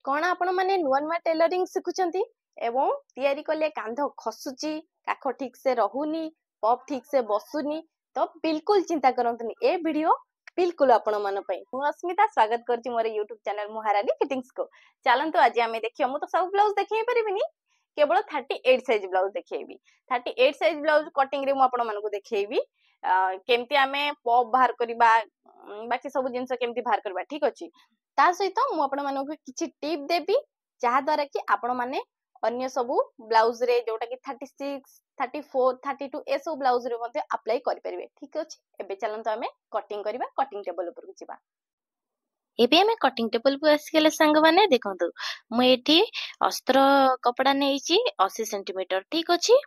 कौन आपण माने नुआ नुआ टेलरिंग शिखुचंती एवं तैयारी कले कांध खसुची काख ठीक से रहुनी पप ठीक से बसुनी तो बिल्कुल चिंता करंतनी ए वीडियो बिल्कुल आपण मन पई मु अस्मिता स्वागत करची मोर YouTube चैनल मुहारानी फिटिंग्स को चलंतु आज आमे देखियो मु तो सब ब्लाउज देखै परिबिनी केवल 38 साइज ब्लाउज देखैबी 38 साइज ब्लाउज कटिंग रे मु आपण मन को देखैबी केमती आमे पप बाहर करबा बाकी सब जिंस केमती बाहर करबा ठीक अछि ता सहित मु आपण मानको किछि टिप देबी जहा द्वारा कि आपण माने अन्य सब ब्लाउज रे जोटा कि 36 34 32 ए सब ब्लाउज रे मध्ये अप्लाई करि परिबे ठीक अछि एबे चलंतो आमे कटिंग करबा कटिंग टेबल ऊपर जिबा एबे हमें कटिंग टेबल को आसी गेले संग माने देखंतु मु एठी अस्त्र कपड़ा नेइची 80 सेंटीमीटर ठीक अछि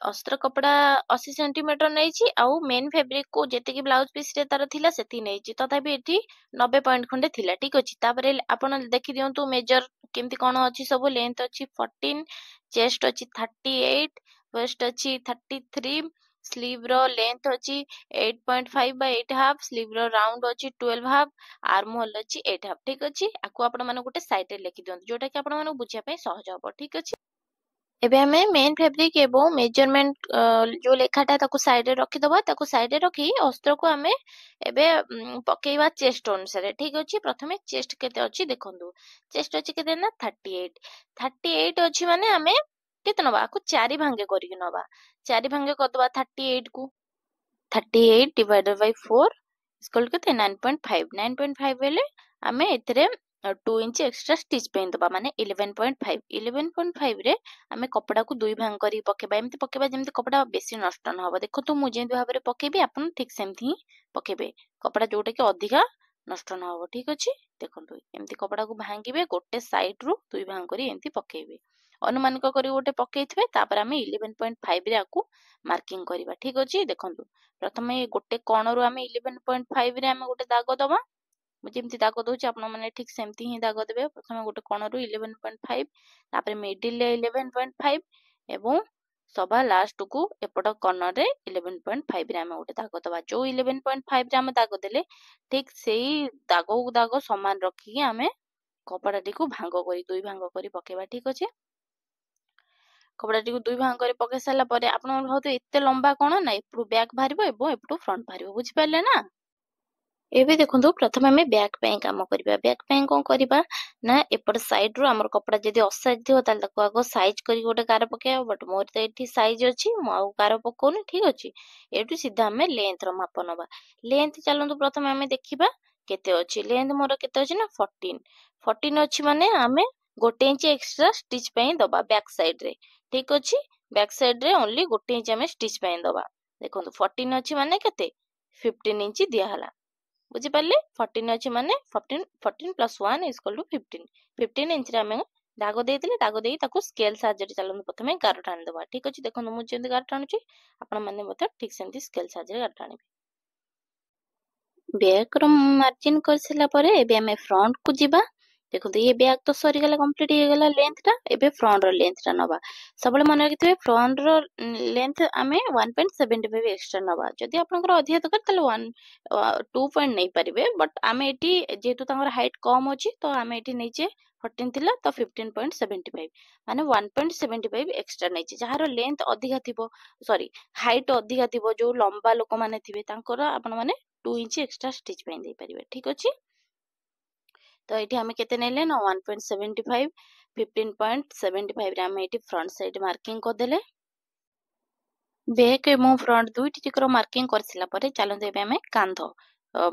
अस्त्र कपड़ा 80 सेंटीमीटर नेइची आउ मेन फैब्रिक को जेते कि ब्लाउज पीस रे तार थिला सेती नेइची तथापि एठी 90 पॉइंट खंडे थिला ठीक अछि तापरे आपण देखि दियंतु मेजर केमती कोन अछि सब लेंथ अछि 14 चेस्ट अछि 38 वेस्ट अछि 33 स्लीव रो लेंथ अछि 8.5 बाय 8 हाफ स्लीव रो राउंड अछि 12 हाफ आर्म होल अछि 8 हाफ ठीक अछि आकु आपण माने गोटे साइड रे लिखि दियंतु जोटा कि आपण माने बुझिया पय सहज हो ठीक अछि एबे हमें मेन फैब्रिक एवं मेजरमेंट जो लेखाटा ताकू साइड रे रखि दबा ताकू साइड रे रखी अस्त्र को हमें एबे पकेइबा चेस्ट अनुसार ठीक अछि प्रथमे चेस्ट केते अछि देखंतु चेस्ट अछि केते ना 38 अछि माने हमें केते नबा को चारि भांगे करिक नबा चारि भांगे करदबा 38 को 38 डिवाइडेड बाय 4 इक्वल केते 9.5 बेले हमें एतरे 2 इंच एक्स्ट्रा स्टिच पेन दबा माने 11.5 रे हमें कपड़ा को दुई भांग करी पकेबा एमती पकेबा जेमती कपड़ा बेसी नष्ट न होबा देखो तो मु जेंती भाबरे पकेबी आपन ठीक सेमती ही पकेबे कपड़ा जोटा कि अधिका नष्ट न होबो ठीक अछि देखंतु एमती कपड़ा को भांगीबे गोटे साइड रु दुई भांग करी एमती पकेबे अनुमान को करी गोटे पकेइथबे तापर हमें 11.5 रे आकू मार्किंग करिबा ठीक अछि देखंतु प्रथमे गोटे कोण रु हमें 11.5 रे हमें गोटे दाग दबा मु जेमती दाग दउची आपण माने ठीक सेमती ही दाग देबे प्रथमे गोटे कोण रु 11.5 तापर मिडिल रे 11.5 एवं सभा लास्ट को एपट कॉर्नर रे 11.5 रे हमें गोटे दाग दबा जो 11.5 रे हमें दाग देले ठीक सेही दाग समान रखी हमें कपड़ाटी को भांग करी दुई भांग करी पकेबा ठीक अछि कपड़ाटी को दुई भांग करी पके साला परे आपण बहुत एते लंबा कोन ना एपटू बैक भारिबो एवं एपटू फ्रंट भारिबो बुझि पाले ना एबे देखंतु प्रथम हमें बैक पे काम करबा बैक पे कोन करबा ना एपट साइड रो हमर कपड़ा जदी असाइज थियो ताल तको आगो साइज करी गोटे कार पकेबा बट मोर त एठी साइज अछि मु आ कार पकोनी ठीक अछि एटू सीधा हमें लेंथ रो माप नबा लेंथ चलंतु प्रथम हमें देखिबा केते अछि लेंथ मोर केते अछि ना 14 अछि माने हमें गोटे इंच एक्स्ट्रा स्टिच पे दबा बैक साइड रे ठीक अछि बैक साइड रे ओनली गोटे इंच हमें स्टिच पे दबा देखंतु 14 अछि माने केते 15 इंच दिया हला बुझी पाले 14 अछि माने 14 plus 1 is equal to 15 inch रे हमें दाग देइतले दाग देई ताको स्केल साहाय्य रे चलन प्रथमे गार टान दबा ठीक अछि देखन मु जेंति गार टानुची आपण माने मते ठीक सेंति स्केल साहाय्य रे गार टानिबे बैक रो मार्जिन करसिला परे एबे हमें फ्रंट को जिबा देखो ये बैग तो सरी गला कंप्लीट हे गला लेंथ टा एबे फ्रंट रो लेंथ टा नबा सबले मन रखितबे फ्रंट रो लेंथ हमें 1.75 एक्स्ट्रा नबा जदी आपनकर अधिक दरकार तले 1 2 पॉइंट नहीं परिबे बट हमें एटी जेतु तांगर हाइट कम अछि तो हमें एटी नीचे 14 थिला तो 15.75 माने 1.75 एक्स्ट्रा नैछि जहार लेंथ अधिका थिबो सॉरी हाइट अधिका थिबो जो लंबा लोक माने थिबे तांकर आपन माने 2 इंच एक्स्ट्रा स्टिच पे दे परिबे ठीक अछि तो एठी हमें केते नेले ना 1.75 15.75 रे हमें एठी फ्रंट साइड मार्किंग कर देले बैक एवं फ्रंट दुईटी टिकर मार्किंग करसिला परे चलन देबे हमें कांध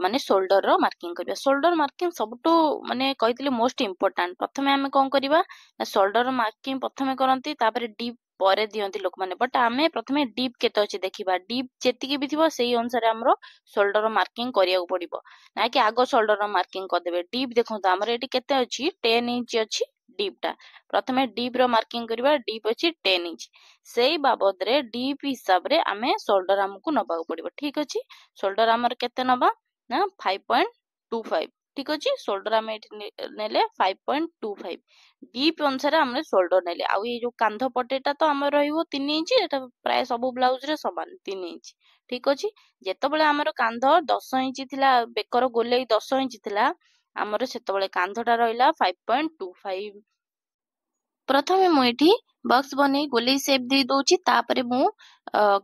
माने शोल्डर रो मार्किंग करबा शोल्डर मार्किंग सबटो माने कहितले मोस्ट इंपोर्टेंट प्रथमे हमें कोन करबा ना शोल्डर मार्किंग प्रथमे करंती तापरे डीप परे दियंती लोक माने बट हमें प्रथमे डीप केते अछि देखिबा डीप जेतिकी भी थिबो सेही अनुसार हमरो शोल्डर मार्किंग करिया पड़िबो ना कि आगो शोल्डर मार्किंग कर देबे डीप देखंतो हमर एटी केते अछि 10 इंच अछि डीप टा प्रथमे डीप रो मार्किंग करबा डीप अछि 10 इंच सेही बाबद रे डीप हिसाब रे हमें शोल्डर हमकु नबा पड़िबो ठीक अछि शोल्डर हमर केते नबा ना 5.25 ठीक अछि शोल्डर हमें एटी नेले 5.25 डीप अनुसार हमने शोल्डर नेले आ ये जो कांध पटेटा तो हमर रहिबो 3 इंच एटा प्राय सब ब्लाउज रे समान 3 इंच ठीक अछि जेते बेले हमर कांध 10 इंच थिला बेकर गोलेई 10 इंच थिला आमर सेतबेले कांधटा रहिला 5.25। प्रथमे मु एठी बॉक्स बनै गोले शेप दे दोची तापरे मु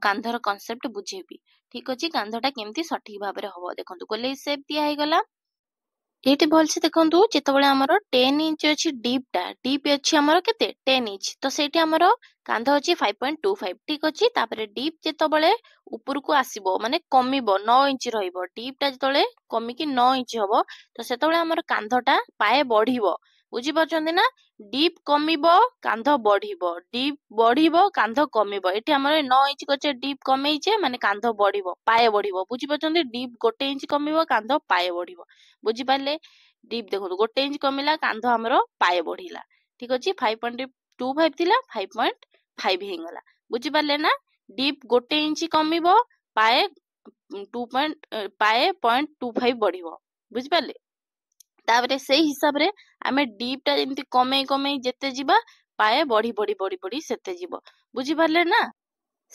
कांधर कांसेप्ट बुझेबी। ठीक अछि, कांधटा केमती सठिक भाबरे हबो देखंतु गोले शेप दिया हे गला। एठी भलसे देखंतु जेतबेले हमर 10 इंच अछि डीप अछि हमर केते 10 इंच, तो सेठी हमर कांध अछि 5.25। ठीक अछि, तापरे डीप जेतबेले ऊपर को आसीबो माने कमिबो 9 इंच रहइबो, डीपटा जेतबेले कमी कि 9 इंच हबो तो सेतबेले हमर कांधटा पाए बढ़िबो। बुझी पाछन्ती ना, डीप कमिबो कांध बढ़िबो, डीप बढ़िबो कांध कमिबो। एठी हमर 9 इंच कचे डीप कमेइचे माने कांध बढ़िबो पाए बढ़िबो। बुझी पाछन्ती, डीप 1 इंच कमिबो कांध पाए बढ़िबो। बुझी पाले, डीप देखो 1 इंच कमिला कांध हमर पाए बढ़िला। ठीक अछि, 5.25 थिला 5.5 हेगला। बुझी पाले ना, डीप 1 इंच कमिबो पाए 0.25 बढ़िबो। बुझी पाले, तापरे सेही हिसाब रे आमे डीपटा जेमती कमेई कमेई जेते जिबा पाए बढ़ी बढ़ी बढ़ी बढ़ी सेते जिवो। बुझी पाले ना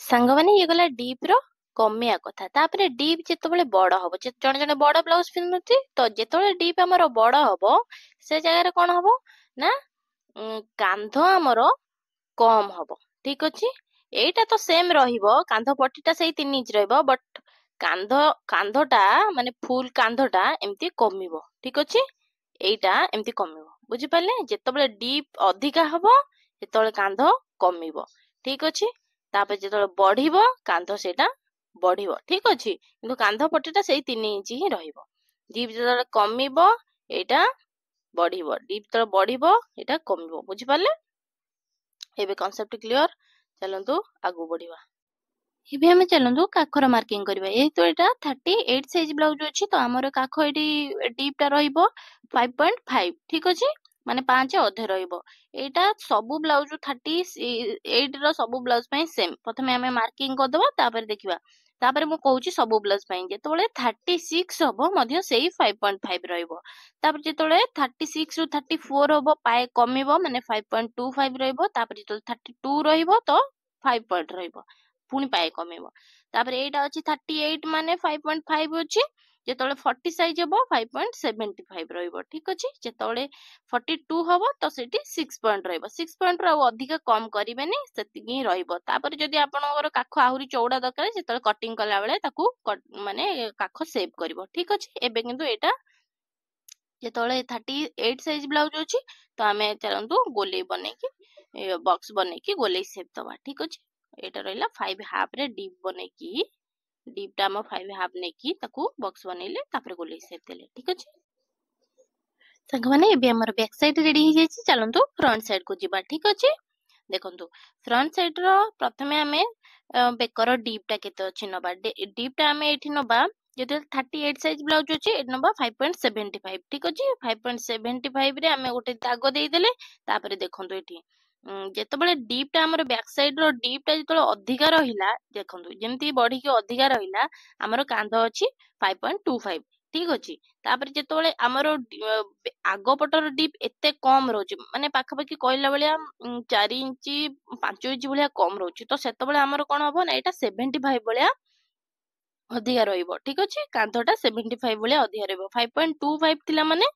सांग माने, ये गला डीप रो कमिया कथा। तापरे डीप जेतबेले बड़ हबो, जणे जणे बड़ ब्लाउज पिन्नथि तो जेतबेले डीप हमर बड़ हबो से जगह रे कोन हबो ना कांध हमर कम हबो। ठीक अछि, एटा तो सेम रहिबो, कांध पट्टीटा सेही 3 इंच रहइबो, बट कांधटा माने फुल कांधटा एमती कमिबो। ठीक अछि, एटा एमती कमिबो। बुझी पाले, जेतबेले डीप अधिका हबो सेतबेले कांध कमिबो। ठीक अछि, तापर जेतबेले बढ़िबो कांध सेटा बढ़िबो। ठीक अछि, किंतु कांध पट्टीटा सेही 3 इंच ही रहिबो। डीप जेतबेले कमिबो एटा बढ़िबो, डीप जेतबेले बढ़िबो एटा कमिबो। बुझी पाले, एबे कांसेप्ट क्लियर। चलंतु आगु बढ़िबा। एबे हमें चलंतु काखर मार्किंग करबा। ए तो एटा 38 साइज ब्लाउज अछि, तो हमर काख एटी डीपटा रहिबो 5.5। ठीक अछि, माने 5 अधे रहिबो। एटा सबु ब्लाउज 38 रो सबु ब्लाउज पई सेम। प्रथमे हमें मार्किंग कर दबा, तापर देखिबा। तापर मु कहूची सबु ब्लाउज पई जेतबेले 36 हबो मध्य सेही 5.5 रहिबो। तापर जेतबेले 36 रु 34 हबो पाए कमिबो माने 5.25 रहिबो। तापर जेतबेले 32 रहिबो तो 5 पॉइंट रहिबो, पुनी पाए कमिबो। तापर एटा अछि 38 माने 5.5 अछि, जेतबेले 40 साइज हबो 5.75 रहिबो। ठीक अछि, जेतबेले 42 हबो तो सेठी 6 पॉइंट रहिबो। 6 पॉइंट रो अधिक कम करिवेनी, सेतिकी रहिबो। तापर जदि आपनकर काख आहुरी चौड़ा दरकार जेतबेले कटिंग कला बेले ताकू माने काख सेव करिवो। ठीक अछि, एबे किंतु एटा जेतबेले 38 साइज ब्लाउज अछि तो आमे चलंतु गोले बनै की बॉक्स बनै की गोले सेव दबा। ठीक अछि, एटा रहिला 5 हाफ रे डीप बनै की, डीपटा हम 5 हाफ नै की ताकू बॉक्स बनैले, तापर गोले सेव देले। ठीक अछि संग माने, एबे हमर बैक साइड रेडी हो जायछि। चलंतु फ्रंट साइड को जिबा। ठीक अछि, देखंतु फ्रंट साइड रो प्रथमे हमें बेकर डीपटा केते अछि नबा। डीपटा हमें एठी नबा, जेते 38 साइज ब्लाउज अछि एठी नबा 5.75। ठीक अछि, 5.75 रे हमें गोटे दाग देई देले। तापर देखंतु एठी जेतबेले डीपटा हमर बैक साइड रो डीपटा जेतबेले अधिका रहिला, देखंतु जेमती बढ़ी के अधिका रहिला हमर कांध अछि 5.25। ठीक अछि, तापर जेतबेले हमर आगो पटर डीप एते कम रहउची, माने पाखापाखि कहला बेलिया 4 इंच 5 इंच भलिया कम रहउची, तो सेतबेले हमर कोन हबो ना एटा 75 भलिया अधिका रहिबो। ठीक अछि, कांधटा 75 भलिया अधिका रहिबो। 5.25 थिला माने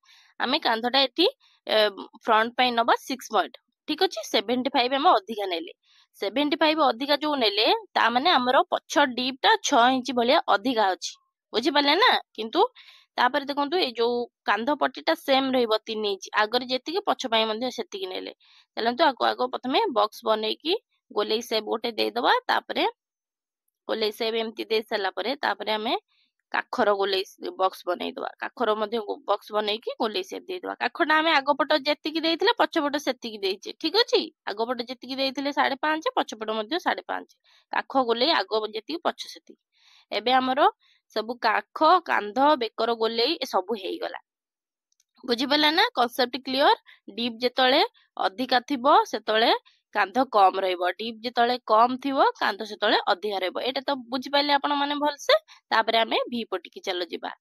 आमे कांधटा एठी फ्रंट पई नबा 6 पॉइंट। ठीक अछि, 75 हम अधिका नेले। 75 अधिका जो नेले ता माने हमर पछ डीपटा 6 इंच भलिया अधिका अछि। बुझी पाले ना, किंतु तापर देखंतु ए जो कांध पट्टीटा सेम रहिबो 3 इंच, आगर जेतिके पछ पई मध्ये सेतिकी नेले। चलंतु आगो आगो प्रथमे बॉक्स बनै की गोलेई शेप गोटे दे दबा। तापरे गोलेई शेप एमती दे सला परे तापरे हमें काखर गोलेई बॉक्स बनै दबा। काखर मध्ये बॉक्स बनै की गोलेई शेप दे दबा। काखटा हमें आगो पट जेतिकी देइथिले पछ पट सेतिकी देइचे। ठीक अछि, आगो पट जेतिकी देइथिले 5.5, पछ पट मध्ये 5.5। काख गोलेई आगो जेतिकी पछ सेतिकी। एबे हमरो सब काख कांध बेकर गोलेई ए सब हेई गला। बुझी पाला ना, कांसेप्ट क्लियर। डीप जेतळे अधिका थिबो सेतळे कांध कम रहिबो, डीप जेतळे कम थिबो कांध सेतळे अधिका रहिबो। एटा तो बुझी पाले आपण माने भलसे। तापरे हमें भी पट्टी की चलो जिबा।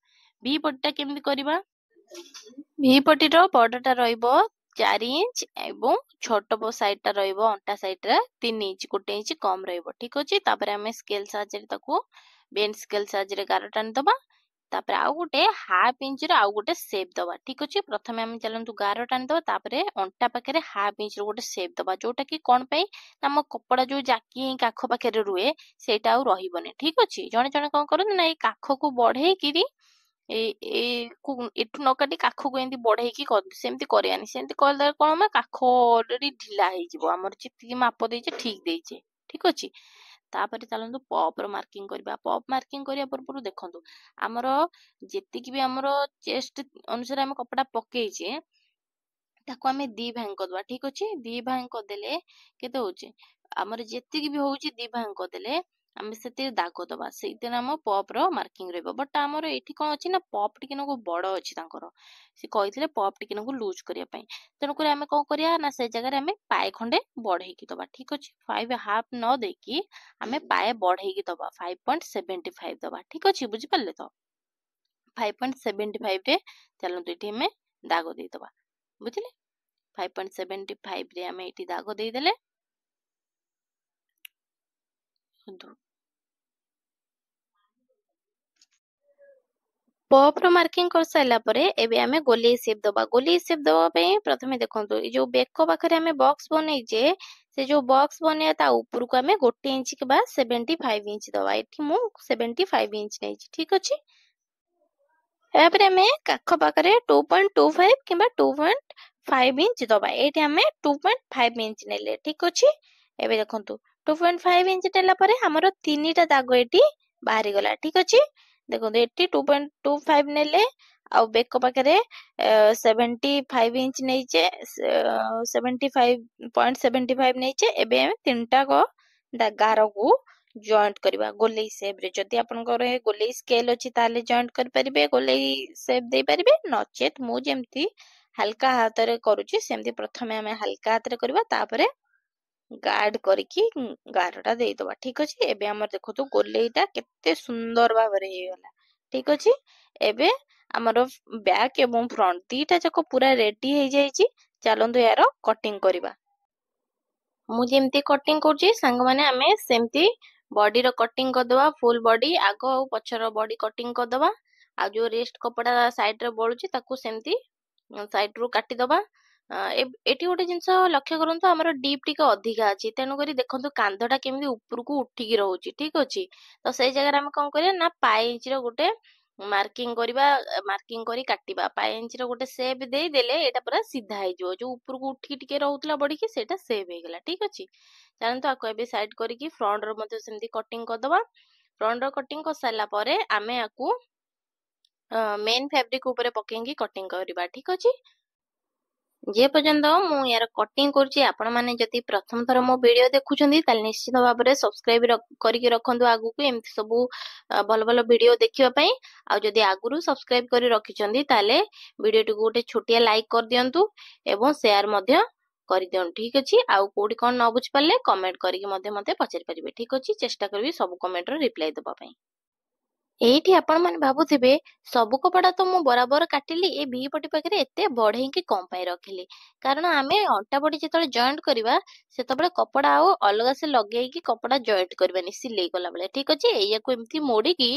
भी पट्टीटा केमति करिबा, भी पट्टी रो बॉर्डरटा रहिबो 4 इंच एवं छोट साइडटा रहिबो अंटा साइड रे 3 इंच, 1 इंच कम रहिबो। ठीक अछि, तापरे हमें स्केल साहाय्य ताकू बेन स्केल साहाय्य रे गार टानी दबा। तापर आउ गोटे हाफ इंच रो आउ गोटे शेप दबा ठीक अछि प्रथमे हम चलंतु गार टानी दबा तापर अंटा पाखरे हाफ इंच रो गोटे शेप दबा जोटा कि कोन पई हम कपड़ा जो जाकी काख पाखरे रुए सेटा आउ रहिबने ठीक अछि जणे जणे कोन करन ना ए काख को बढ़े किरी एठू न काटी काख को एंती बढ़े की कर सेमती करियानी सेमती करले कोन हम काख ऑलरेडी ढिला हे जिवो हमर चित्ती माप देइचे ठीक देइचे ठीक अछि तापर चलंतु पॉप रो मार्किंग करबा पॉप मार्किंग करिया पूर्व देखंतु हमर जेतिकी भी हमर चेस्ट अनुसार हम कपड़ा पकेइचे ताको आमे दी भांग करदबा ठीक अछि दी भांग कर देले केते होचे हमर जेतिकी भी होउची दी भांग कर देले आमे सेते दाग दबा सेइते हम पॉप रो मार्किंग रहबो बट हमर एठी कोन अछि ना पॉप टिके नको बडो अछि तांकर से कहिथिले पॉप टिके नको लूज करिया पई तेनु करे आमे कोन करिया ना से जगह रे आमे पाए खंडे बढ़ेई की दबा ठीक अछि 5 हाफ न देकी आमे पाए बढ़ेई की दबा 5.75 दबा ठीक अछि बुझि पल्ले तो 5.75 रे चलंतु एठी हमें दाग देई दबा बुझिले 5.75 रे हमें एठी दाग देई देले पॉप रो मार्किंग कर साइला परे एबे हमें गोली शेप दबा पे प्रथमे देखंतु ए जो बेको पाखरे हमें बॉक्स बनेई जे से जो बॉक्स बने ता ऊपर को हमें 1 इंच के बाद 75 इंच दबा एठी मु 75 इंच नै ठीक अछि एबरे हमें काख पाखरे 2.25 किबा 2.5 इंच दबा एठी हमें 2.5 इंच नेले ठीक अछि एबे देखंतु 2.5 इंच टेला परे हमरो तीनीटा दाग एठी बाहरी गला ठीक अछि देखो एठी 2.25 नेले आ बेक पाखरे 75 इंच नैचे 75.75 नैचे एबे हम तीनटा को गार को जॉइंट करबा गोलेई शेप रे जदी आपनकर गोलेई स्केल अछि ताले जॉइंट कर परिबे गोलेई शेप दे परिबे नचेत मु जेमती हल्का हाथ रे करूची सेमती प्रथमे हमें हल्का हाथ रे करबा तापरे गार्ड करिकी गारटा देई दबा ठीक अछि एबे हमर देखो तो गोलेईटा केते सुंदर भाबरे हे गला ठीक अछि एबे हमर बैक एवं फ्रंट दीटा जको पूरा रेडी हे जाईची चलंदु यारो कटिंग करबा मु जेमती कटिंग करची संग माने हमें सेमती बॉडी रो कटिंग कर दबा फुल बॉडी आगो और पछरो बॉडी कटिंग कर दबा आ जो रेस्ट कपड़ा साइड रे बळुची ताकू सेमती साइड रू काटी दबा एटी गोटे जिंस लक्ष्य करंतु हमर डीप टिके अधिका अछि तेनु करी देखंतु कांधटा केमि ऊपर को उठिकी रहउची ठीक अछि तो सेई जगह रे हम कोन करिया ना पाई इंच रो गोटे मार्किंग करबा मार्किंग करी काटिबा पाई इंच रो गोटे शेप देई देले एटा पूरा सीधा हे जो जो ऊपर को उठिकी टिके रहउतला बॉडी की सेटा शेप हे गेला ठीक अछि जानतो आको एबे साइड करिकी फ्रंट रो मते सेमती कटिंग कर दबा फ्रंट रो कटिंग कर साला परे आमे आकू मेन फैब्रिक ऊपर पकेंगी कटिंग करबा ठीक अछि जे पर्यंत मु यार कटिंग करछि आपण माने जति प्रथम थर मो वीडियो देखुछंदी ताल निश्चित भाबरे सब्सक्राइब करिके रखंदु आगु को एमति सबु भल भल वीडियो देखिबा पई आ जदि आगुरु सब्सक्राइब करि रखिछंदी ताले वीडियो टिकु गोटे छोटिया लाइक कर दियंतु एवं शेयर मध्य कर दियंतु ठीक अछि आ कोडी कोन न बुझ पाले कमेंट करिके मध्य मते पचारि परिबे ठीक अछि चेष्टा करबी सब कमेंट रो रिप्लाई देबा पई एठी आपण माने भाबुथिबे सब कपड़ा तो मु बराबर काटिली ए भी पटी पाखरे एते बढ़े कि कम पाई रखिली कारण आमे अंटा बडी जेतले जॉइंट करबा सेतबे कपड़ा आ अलगा से लगेई कि कपड़ा जॉइंट करबानी सिलाई कला बेले ठीक अछि एया को एमती मोड़ी की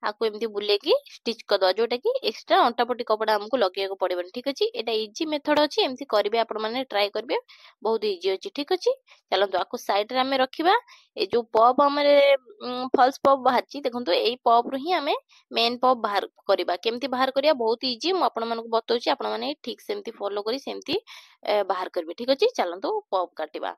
आको एमती बुले की स्टिच कर दो जोटा कि एक्स्ट्रा अंटा पटी कपड़ा हमको लगे को पड़बनी ठीक अछि एटा इजी मेथड अछि एमती करबे आपण माने ट्राई करबे बहुत इजी अछि ठीक अछि चलो आको साइड रे हमें रखिबा ए जो पॉप हमरे फॉल्स पॉप बाहरची देखंतु एई पॉप रो ही हमें मेन पॉप बाहर करबा केमती बाहर करिया बहुत इजी मु आपण मानको बतौची आपण माने ठीक सेमती फॉलो करी सेमती बाहर करबे ठीक अछि चलंतु पॉप काटिबा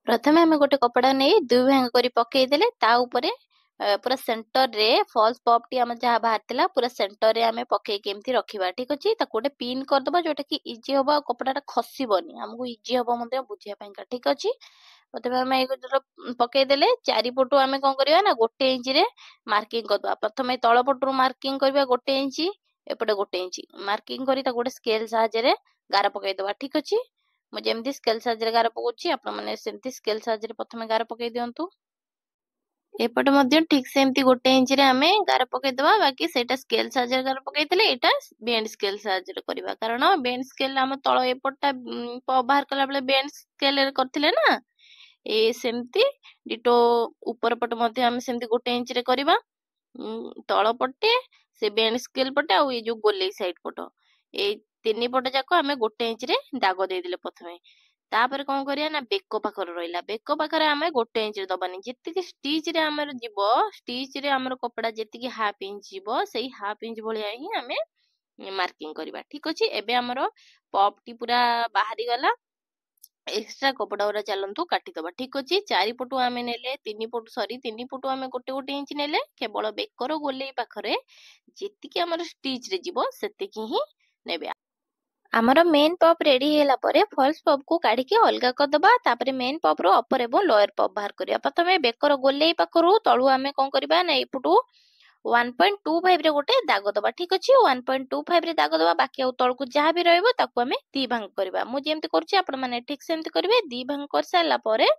प्रथमे हमें गोटे कपड़ा नै दुई भांग करी पकेई देले ता ऊपरे पूरा सेंटर रे फॉल्स पॉप टी हम जहा बाहर तिला पूरा सेंटर रे हमें पकेई केमती रखिबा ठीक अछि ता गोटे पिन कर दबा जोटा कि इजी होबा कपड़ाटा खसीबनी हमको इजी होबा मते बुझिया पई ठीक अछि प्रथमे हमें एगो पकेई देले चारि पटु हमें कोन करिया ना गोटे इंच रे मार्किंग करबा प्रथमे तळ पटु मार्किंग करबा गोटे इंच एपटे गोटे इंच मार्किंग करी ता गोटे स्केल साहाय्य रे गार पकेई दबा ठीक अछि मु जेमती स्केल साहाय्य रे गार पकोची आपण माने सेमती स्केल साहाय्य रे प्रथमे गार पकेई दियंतु एपटे मध्य ठीक सेमती गोटे इंच रे हमें गार पकेई दबा बाकी सेटा स्केल साहाय्य रे गार पकेई देले एटा बेंड स्केल साहाय्य रे करबा कारण बेंड स्केल हम तळ एपटटा बाहर कला बेले बेंड स्केल रे करथिले ना ए सेमती डिटो ऊपर पट मध्य हम सेमती गोटे इंच रे करबा तल पटे से बेंड स्केल पटे आउ ये जो गोलेई साइड पट ए तीन पट जाक आम गोटे इंच रे दाग देदेले प्रथमे तापर कौन करिया ना बेक पाखर रहिला बेक पाखरे आम गोटे इंच दबानी जेतिकी स्टिच रे आमर जीव स्टिच रे आमर कपड़ा जेतिकी हाफ इंच जीव सेई हाफ इंच भलिया ही आमे मार्किंग करवा ठीक अच्छे एबे आमर पप टी पूरा बाहरी गला एक्स्ट्रा कपड़ा गुरा चलतु काटिदबा ठीक अच्छे चारिपटू आम नेले तीन पटू आम गोटे गोटे इंच नेले केवल बेकर गोलेई पाखरे जेतिकी आमर स्टिच रे जीव सेतिकी ही नेबे आमर मेन पप रेडी होला परे फॉल्स पप को काढ़ी के अलगा करदबा तापरे मेन पप रो अपर एवं लोअर पप बाहर करिया प्रथमे बेकर गोलेई पाखरु तळु आमे कोन करबा ना एपटू 1.25 रे गोटे दाग दबा ठीक अछि 1.25 रे दाग दबा बाकी आ तळकु जहा भी रहइबो ताकू हमें दी भांग करबा मु जेमति करछि आपण माने ठीक सेमति करबे दी भांग कर सारला परे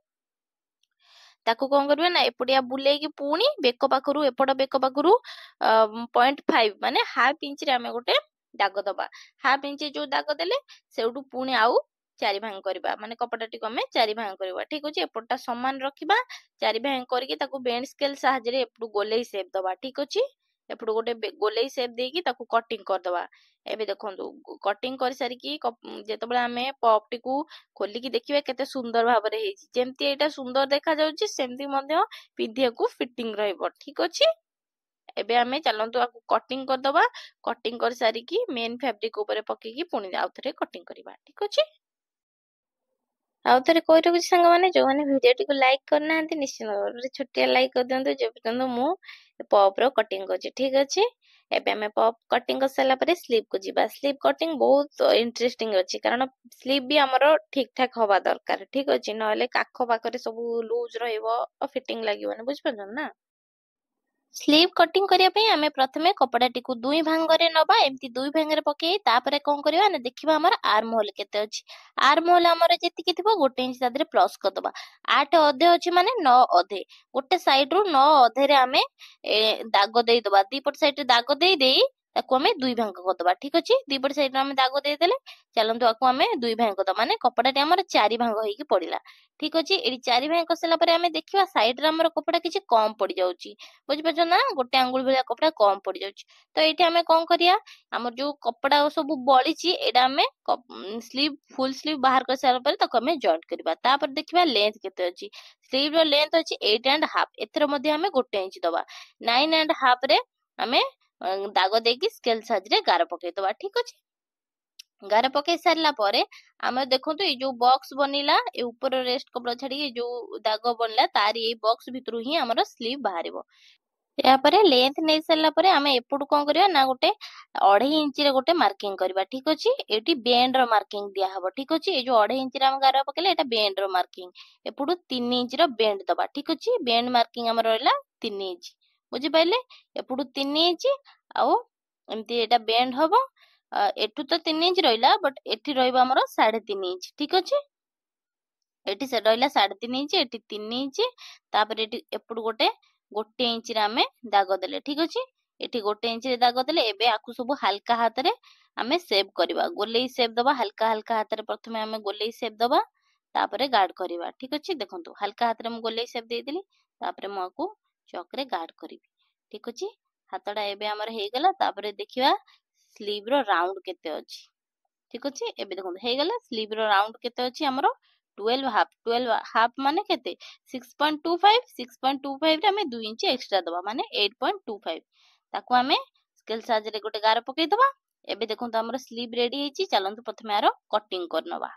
ताकू कोन करबे ना एपडिया बुलेई की पुणी बेक पाखरु एपड बेक पाखरु 0.5 माने हाफ इंच रे हमें गोटे दाग दबा हाफ इंच जो दाग देले सेउटू पुणी आउ चारि भांग करबा माने कपड़ा टी हमें चारि भांग करबा ठीक अछि एपडटा समान रखिबा चारि भांग करके ताकू बेंड स्केल सहायता रे एपडू गोलेई शेप दबा ठीक अछि एपडू गोटे गोलेई शेप देकी ताकू कटिंग कर दबा एबे देखंतु कटिंग कर सारी की जेतबेला हमें पप टी को खोली की देखिबे केते सुंदर भाबरे हेछि जेमति एटा सुंदर देखा जाउछि सेमति मध्ये पिंधिया को फिटिंग रहइबो ठीक अछि एबे हमें चलंतु आकू कटिंग कर दबा कटिंग कर सारी की मेन फैब्रिक ऊपर पके की पुणी आउथरे कटिंग करबा ठीक अछि आउ थे कही रखुଛି ସାଙ୍ଗମାନେ ଯୋଉମାନେ ଭିଡିଓଟିକୁ ଲାଇକ୍ କରିନାହାନ୍ତି ନିଶ୍ଚିତ ଭାବରେ ଛୋଟିଆ ଲାଇକ୍ କରିଦିଅନ୍ତୁ ଯେ ପର୍ଯ୍ୟନ୍ତ ମୁଁ ପପ୍ ର କଟିଂ କରୁଛି ଠିକ ଅଛି ଏବେ ଆମେ ପପ୍ କଟିଂ କରିସାରିଲା ପରେ ସ୍ଲିଭ୍ କୁ ଯିବା ସ୍ଲିଭ୍ କଟିଂ ବହୁତ ଇଣ୍ଟରେଷ୍ଟିଂ ଅଛି କାରଣ ସ୍ଲିଭ୍ ବି ଆମର ଠିକ ଠାକ ହବା ଦରକାର ଠିକ ଅଛି ନହେଲେ କାଖ ପାଖରେ ସବୁ ଲୁଜ ରହିବ ଆଉ ଫିଟିଂ ଲାଗିବନି ବୁଝିପାରୁଛନ୍ତି ନା स्लीव कटिंग करिया पई हमें प्रथमे कपड़ा टिकु दुई भांगरे नबा एमती दुई भांगरे पकेई तापरे कोन करबा ना देखिबा हमर आर्म होल केते अछि आर्म होल हमर जेतिकी थिबो गोटे इंच तादरे प्लस कर दबा 8 अधे अछि माने 9 अधे गोटे साइड रु 9 अधे रे हमें दाग देई दबा दीपट साइड रे दाग देई देई ताको हमें दुई भांग कर दबा ठीक अछि दीपट साइड रे हमें दाग देई देले चलंतु आको हमें दुई भांग कर दबा माने कपड़ा टे हमर चारि भांग होई की पडिला ठीक अछि एडी चारि भांग कसला परे हमें देखिबा साइड रे हमर कपड़ा किछि कम पड़ी जाउची बुझिपारछ ना गोटे आंगुल भलिया कपड़ा कम पड़ी जाउची तो एठी हमें कोन करिया हमर जो कपड़ा सब बळीची एडा हमें स्लीव फुल स्लीव बाहर कर सारा परे ताको हमें जॉइंट करबा तापर देखिबा लेंथ केते अछि स्लीव रो लेंथ अछि 8.5 एथर मध्ये हमें गोटे इंच दबा 9.5 रे हमें दाग देकी स्केल साइज रे गार पकेई दबा ठीक अछि गार पकेई सारला परे आमे देखंतु ए जो बॉक्स बनिला ए ऊपर रेस्ट कपड़ा छाडी ए जो दाग बनला तारी ए बॉक्स भितरु ही हमर स्लीव बाहरिबो या परे लेंथ नै सरला परे आमे एपडु कोन करिया ना गोटे 2.5 इंच रे गोटे मार्किंग करबा ठीक अछि एटी बेंड रो मार्किंग दिया हबो ठीक अछि ए जो 2.5 इंच रे हम गार पकेले एटा बेंड रो मार्किंग एपडु 3 इंच रो बेंड दबा ठीक अछि बेंड मार्किंग हमर रहला 3 इंच बुझि पाइले एपडु 3 इंच आउ एमती एटा बेंड हबो एटु तो 3 इंच रहिला बट एठी रहइबा हमर 3.5 इंच ठीक अछि एठी से रहइला 3.5 इंच एठी 3 इंच तापर एठी एपडु गोटे गोटे इंच रे हमें दाग देले ठीक अछि एठी गोटे इंच रे दाग देले एबे आकु सब हल्का हाथ रे हमें सेव करबा गोलेई सेव दबा हल्का हल्का हाथ रे प्रथमे हमें गोलेई सेव दबा तापरे गार्ड करबा ठीक अछि देखंतु हल्का हाथ रे हम गोलेई सेव दे देली तापरे म आकु चक रे गार्ड करबी ठीक अछि हाथडा एबे हमर हे गेला तापरे देखिबा स्लीव रो राउंड केते अछि ठीक अछि एबे देखंतु हे गेला स्लीव रो राउंड केते अछि हमरो 12 हाफ माने केते 6.25 रे हमें 2 इंच एक्स्ट्रा दबा माने 8.25 ताको हमें स्केल साइज रे गोटे गार पकेई दबा एबे देखंतु हमर स्लीव रेडी हेची चलंतु प्रथमे आरो कटिंग करनबा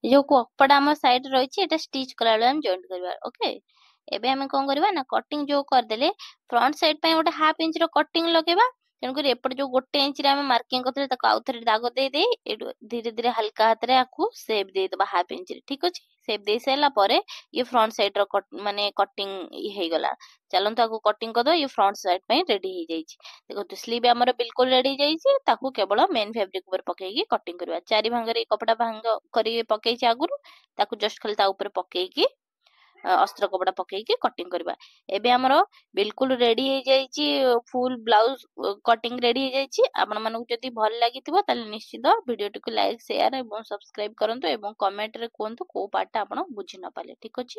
जो कपड़ा हम साइड रहिची एटा स्टिच कला हम जॉइंट करबा ओके एबे हमें कोन करबा ना कटिंग जो कर देले फ्रंट साइड पे गोटे हाफ इंच रो कटिंग लगेबा तेणुक एपटे जो गोटे इंच रे हमें मार्किंग करते ताको आउ थरे दाग दे दे धीरे धीरे हल्का हाथ रे आकु शेप दे दबा हाफ इंच रे ठीक अछि शेप दे सारला परे ये फ्रंट साइड रो माने कटिंग हे गला चलंतु आकु कटिंग कर दो ये फ्रंट साइड पे रेडी हे जाईची देखो तो स्लीव हमर बिल्कुल रेडी हे जाईची ताकू केवल मेन फैब्रिक ऊपर पकेई कटिंग करबा चारि भांग रे कपड़ा भांग करी पकेईची आगुरु ताकू जस्ट खाली ता ऊपर पकेई अस्त्र कपड़ा पकेई कटिंग करबा एबे हमरो बिल्कुल रेडी हे जाईची फुल ब्लाउज कटिंग रेडी हे जाईची आपण मानकु जदी भल लागितिबो ताले निश्चित वीडियो टिकु लाइक शेयर एवं सब्सक्राइब करंतु एवं कमेंट रे कोंतु को पार्ट आपण बुझि न पाले ठीक अछि।